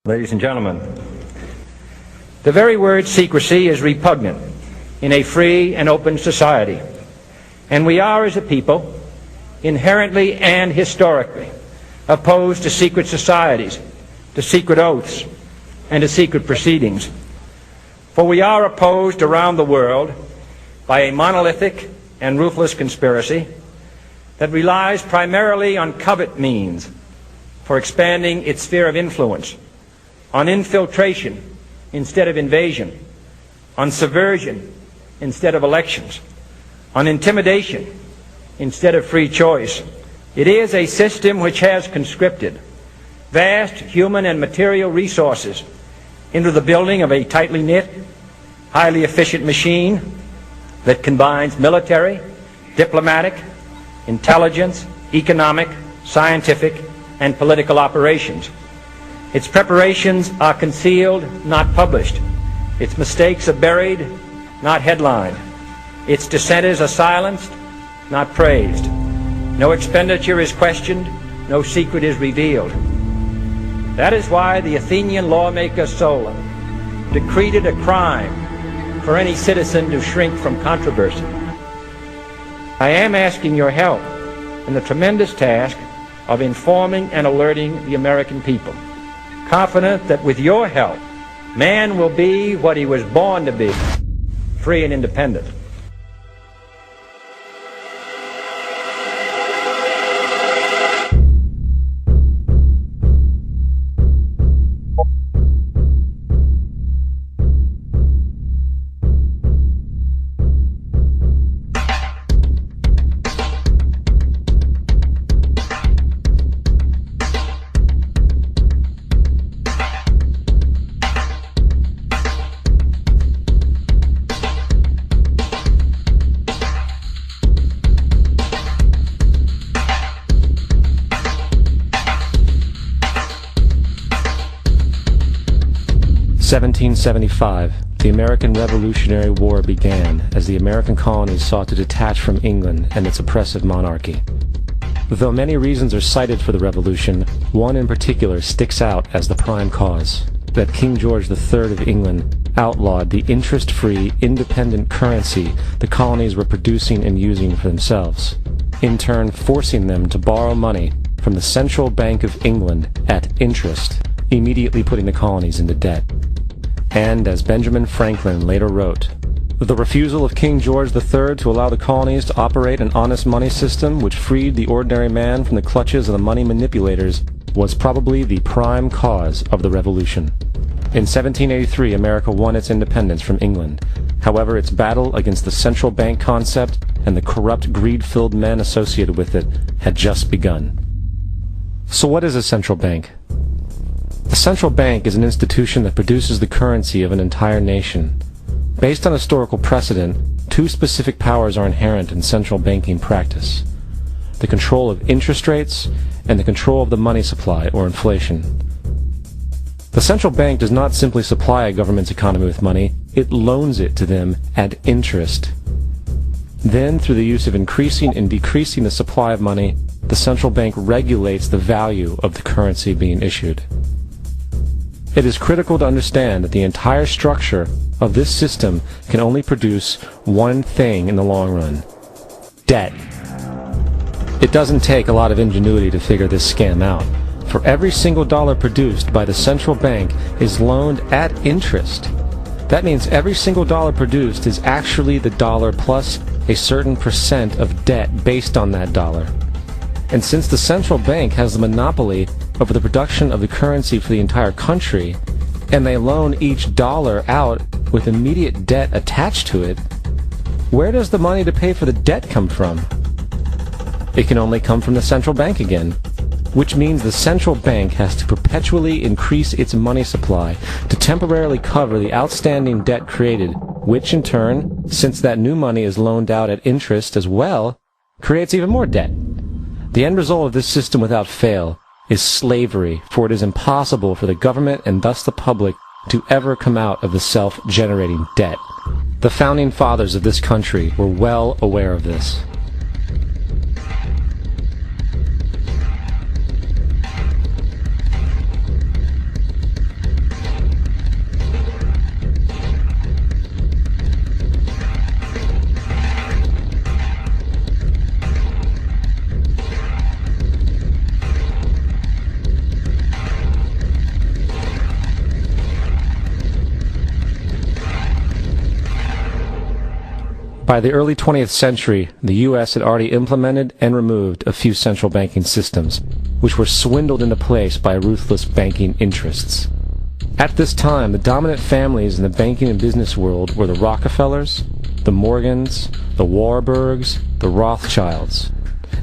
Ladies and gentlemen, the very word secrecy is repugnant in a free and open society, and we are, as a people, inherently and historically opposed to secret societies, to secret oaths, and to secret proceedings. For we are opposed around the world by a monolithic and ruthless conspiracy that relies primarily on covert means for expanding its sphere of influence, on infiltration instead of invasion, on subversion instead of elections, on intimidation instead of free choice. It is a system which has conscripted vast human and material resources into the building of a tightly knit, highly efficient machine that combines military, diplomatic, intelligence, economic, scientific, and political operations. Its preparations are concealed, not published. Its mistakes are buried, not headlined. Its dissenters are silenced, not praised. No expenditure is questioned, no secret is revealed. That is why the Athenian lawmaker Solon decreed it a crime for any citizen to shrink from controversy. I am asking your help in the tremendous task of informing and alerting the American people, confident that with your help, man will be what he was born to be, free and independent. In 1775, the American Revolutionary War began as the American colonies sought to detach from England and its oppressive monarchy. Though many reasons are cited for the revolution, one in particular sticks out as the prime cause: that King George III of England outlawed the interest-free, independent currency the colonies were producing and using for themselves, in turn forcing them to borrow money from the Central Bank of England at interest, immediately putting the colonies into debt. And, as Benjamin Franklin later wrote, the refusal of King George III to allow the colonies to operate an honest money system which freed the ordinary man from the clutches of the money manipulators was probably the prime cause of the revolution. In 1783, America won its independence from England. However, its battle against the central bank concept and the corrupt, greed-filled men associated with it had just begun. So what is a central bank? The central bank is an institution that produces the currency of an entire nation. Based on historical precedent, two specific powers are inherent in central banking practice: the control of interest rates and the control of the money supply, or inflation. The central bank does not simply supply a government's economy with money, it loans it to them at interest. Then, through the use of increasing and decreasing the supply of money, the central bank regulates the value of the currency being issued. It is critical to understand that the entire structure of this system can only produce one thing in the long run: debt. It doesn't take a lot of ingenuity to figure this scam out. For every single dollar produced by the central bank is loaned at interest. That means every single dollar produced is actually the dollar plus a certain percent of debt based on that dollar. And since the central bank has the monopoly over the production of the currency for the entire country, and they loan each dollar out with immediate debt attached to it, where does the money to pay for the debt come from? It can only come from the central bank again, which means the central bank has to perpetually increase its money supply to temporarily cover the outstanding debt created, which in turn, since that new money is loaned out at interest as well, creates even more debt. The end result of this system without fail is slavery, for it is impossible for the government and thus the public to ever come out of the self-generating debt. The founding fathers of this country were well aware of this. By the early 20th century, the U.S. had already implemented and removed a few central banking systems, which were swindled into place by ruthless banking interests. At this time, the dominant families in the banking and business world were the Rockefellers, the Morgans, the Warburgs, the Rothschilds.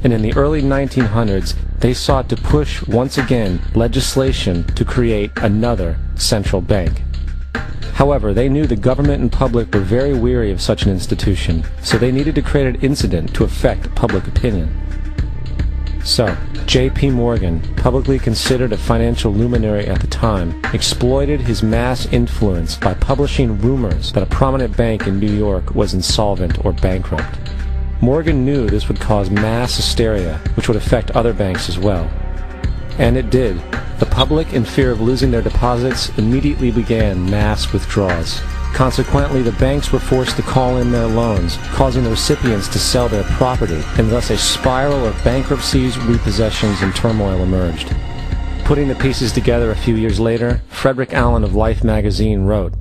And in the early 1900s, they sought to push, once again, legislation to create another central bank. However, they knew the government and public were very weary of such an institution, so they needed to create an incident to affect public opinion. So, J.P. Morgan, publicly considered a financial luminary at the time, exploited his mass influence by publishing rumors that a prominent bank in New York was insolvent or bankrupt. Morgan knew this would cause mass hysteria, which would affect other banks as well. And it did. The public, in fear of losing their deposits, immediately began mass withdrawals. Consequently, the banks were forced to call in their loans, causing the recipients to sell their property, and thus a spiral of bankruptcies, repossessions, and turmoil emerged. Putting the pieces together a few years later, Frederick Allen of Life magazine wrote,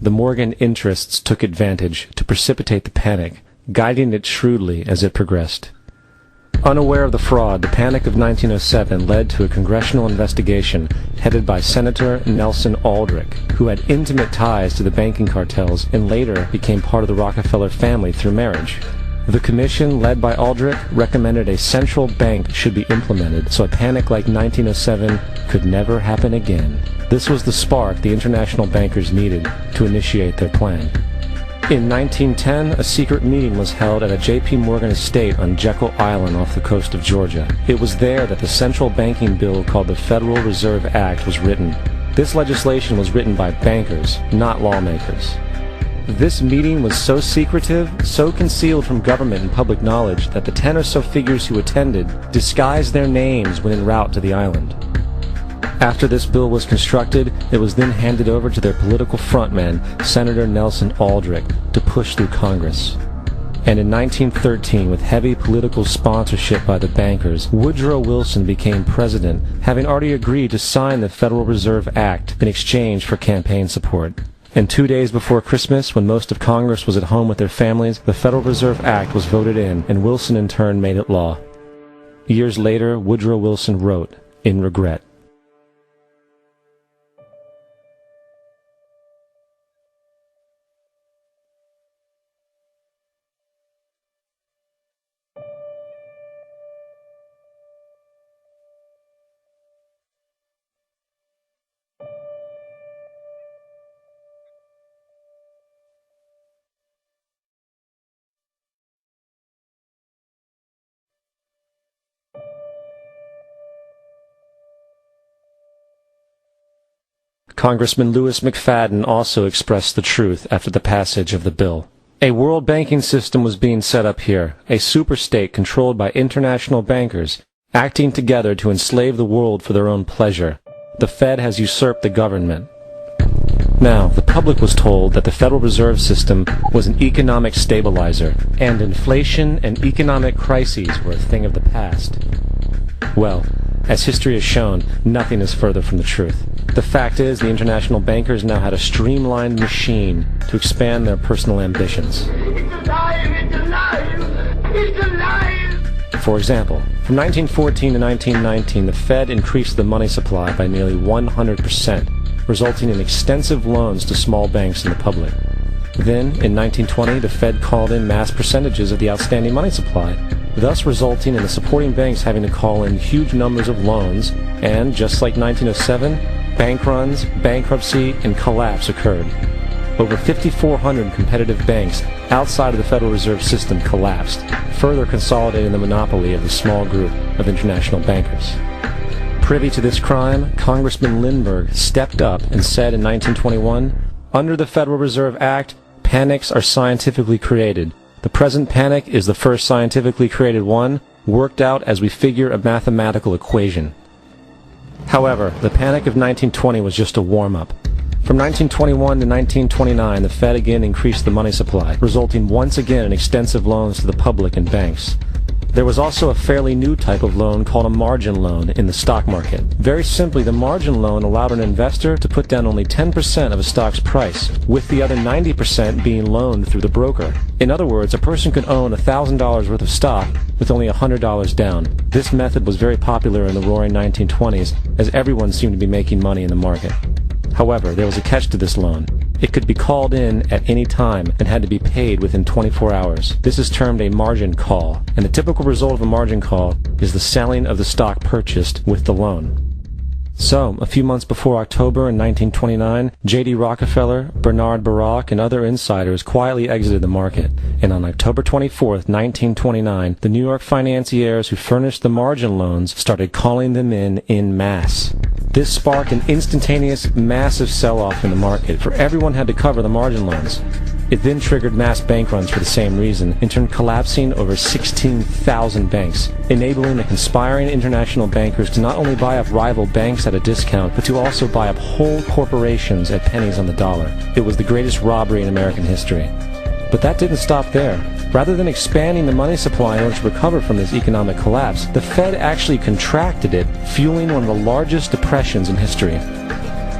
"The Morgan interests took advantage to precipitate the panic, guiding it shrewdly as it progressed." Unaware of the fraud, the Panic of 1907 led to a congressional investigation headed by Senator Nelson Aldrich, who had intimate ties to the banking cartels and later became part of the Rockefeller family through marriage. The commission, led by Aldrich, recommended a central bank should be implemented so a panic like 1907 could never happen again. This was the spark the international bankers needed to initiate their plan. In 1910, a secret meeting was held at a J.P. Morgan estate on Jekyll Island off the coast of Georgia. It was there that the central banking bill called the Federal Reserve Act was written. This legislation was written by bankers, not lawmakers. This meeting was so secretive, so concealed from government and public knowledge that the 10 or so figures who attended disguised their names when en route to the island. After this bill was constructed, it was then handed over to their political frontman, Senator Nelson Aldrich, to push through Congress. And in 1913, with heavy political sponsorship by the bankers, Woodrow Wilson became president, having already agreed to sign the Federal Reserve Act in exchange for campaign support. And 2 days before Christmas, when most of Congress was at home with their families, the Federal Reserve Act was voted in, and Wilson in turn made it law. Years later, Woodrow Wilson wrote, in regret, Congressman Louis McFadden also expressed the truth after the passage of the bill. A world banking system was being set up here, a superstate controlled by international bankers, acting together to enslave the world for their own pleasure. The Fed has usurped the government. Now, the public was told that the Federal Reserve System was an economic stabilizer, and inflation and economic crises were a thing of the past. Well, as history has shown, nothing is further from the truth. The fact is, the international bankers now had a streamlined machine to expand their personal ambitions. It's alive! It's alive! It's alive! For example, from 1914 to 1919, the Fed increased the money supply by nearly 100%, resulting in extensive loans to small banks and the public. Then, in 1920, the Fed called in mass percentages of the outstanding money supply, thus resulting in the supporting banks having to call in huge numbers of loans, and, just like 1907, bank runs, bankruptcy, and collapse occurred. Over 5,400 competitive banks outside of the Federal Reserve System collapsed, further consolidating the monopoly of the small group of international bankers. Privy to this crime, Congressman Lindbergh stepped up and said in 1921, "Under the Federal Reserve Act, panics are scientifically created. The present panic is the first scientifically created one, worked out as we figure a mathematical equation." However, the panic of 1920 was just a warm-up. From 1921 to 1929, the Fed again increased the money supply, resulting once again in extensive loans to the public and banks. There was also a fairly new type of loan called a margin loan in the stock market. Very simply, the margin loan allowed an investor to put down only 10% of a stock's price, with the other 90% being loaned through the broker. In other words, a person could own $1,000 worth of stock with only $100 down. This method was very popular in the roaring 1920s, as everyone seemed to be making money in the market. However, there was a catch to this loan. It could be called in at any time and had to be paid within 24 hours. This is termed a margin call, and the typical result of a margin call is the selling of the stock purchased with the loan. So, a few months before October in 1929, J.D. Rockefeller, Bernard Baruch, and other insiders quietly exited the market, and on October 24th, 1929, the New York financiers who furnished the margin loans started calling them in masse. This sparked an instantaneous, massive sell-off in the market, for everyone had to cover the margin loans. It then triggered mass bank runs for the same reason, in turn collapsing over 16,000 banks, enabling the conspiring international bankers to not only buy up rival banks at a discount, but to also buy up whole corporations at pennies on the dollar. It was the greatest robbery in American history. But that didn't stop there. Rather than expanding the money supply in order to recover from this economic collapse, the Fed actually contracted it, fueling one of the largest depressions in history.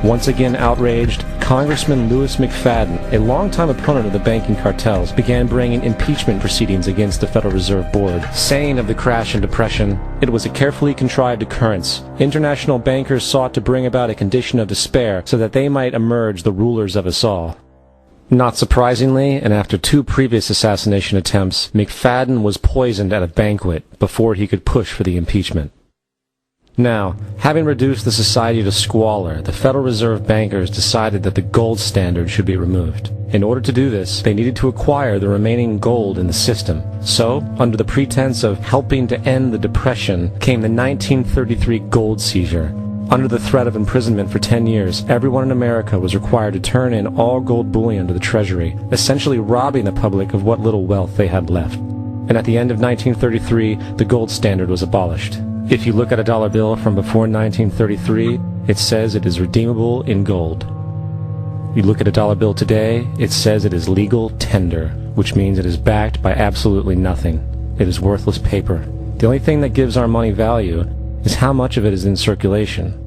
Once again outraged, Congressman Louis McFadden, a longtime opponent of the banking cartels, began bringing impeachment proceedings against the Federal Reserve Board, saying of the crash and depression, it was a carefully contrived occurrence. International bankers sought to bring about a condition of despair so that they might emerge the rulers of us all. Not surprisingly, and after 2 previous assassination attempts, McFadden was poisoned at a banquet before he could push for the impeachment. Now, having reduced the society to squalor, the Federal Reserve bankers decided that the gold standard should be removed. In order to do this, they needed to acquire the remaining gold in the system. So, under the pretense of helping to end the Depression, came the 1933 gold seizure. Under the threat of imprisonment for 10 years, everyone in America was required to turn in all gold bullion to the Treasury, essentially robbing the public of what little wealth they had left. And at the end of 1933, the gold standard was abolished. If you look at a dollar bill from before 1933, it says it is redeemable in gold. You look at a dollar bill today, it says it is legal tender, which means it is backed by absolutely nothing. It is worthless paper. The only thing that gives our money value is how much of it is in circulation.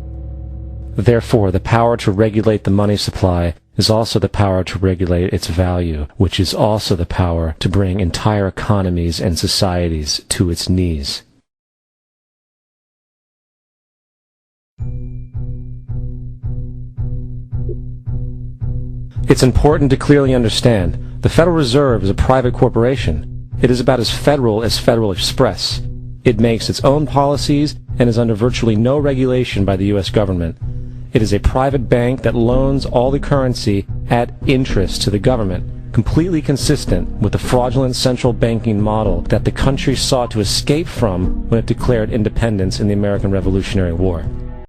Therefore, the power to regulate the money supply is also the power to regulate its value, which is also the power to bring entire economies and societies to its knees. It's important to clearly understand, the Federal Reserve is a private corporation. It is about as Federal Express. It makes its own policies and is under virtually no regulation by the U.S. government. It is a private bank that loans all the currency at interest to the government, completely consistent with the fraudulent central banking model that the country sought to escape from when it declared independence in the American Revolutionary War.